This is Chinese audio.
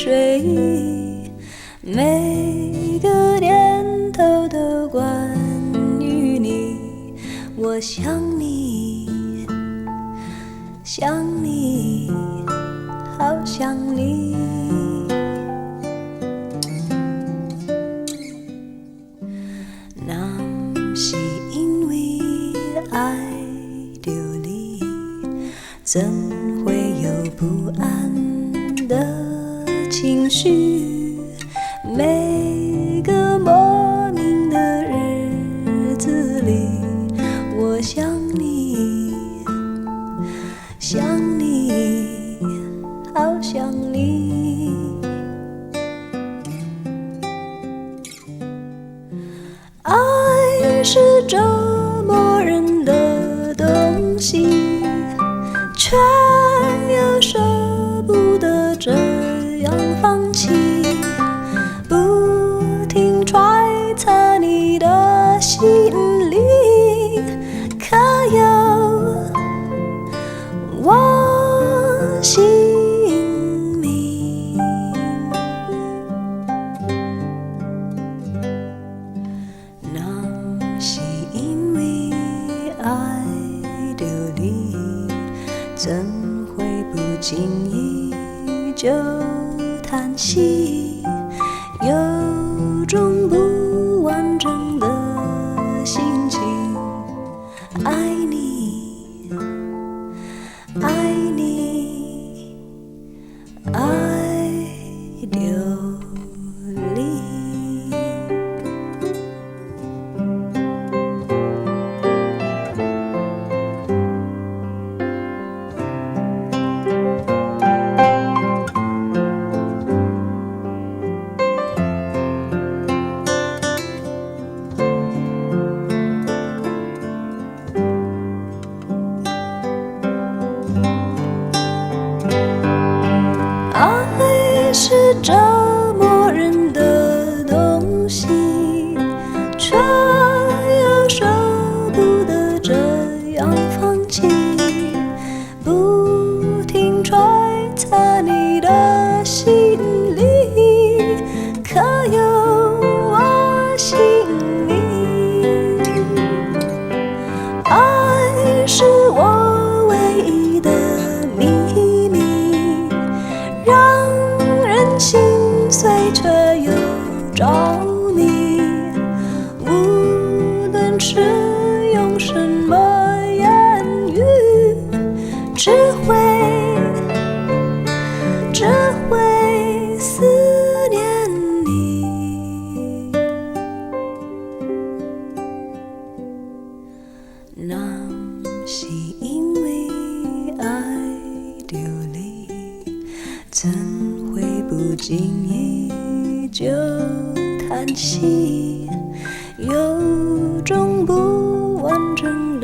睡意，每个念头都关于你。我想你，想你，好想你。那是因为爱流离，怎会有不安的情绪？每个莫名的日子里，我想你，想你，好想你。爱是折磨人的东西，却又舍不得这样放弃，不停揣测你的心里，可有我姓名？那是因为爱流离，怎会不经意就叹息？有种不完整的心情，爱你，爱你，爱流离。爱是折磨人的东西，却又舍不得这样放弃，不停揣测你的心里，可有我姓名？爱是我唯一的秘密，让人心碎却又着迷，无论是用什么言语，只会思念你。那是因为爱流离，怎会不经意就叹息？有种不完整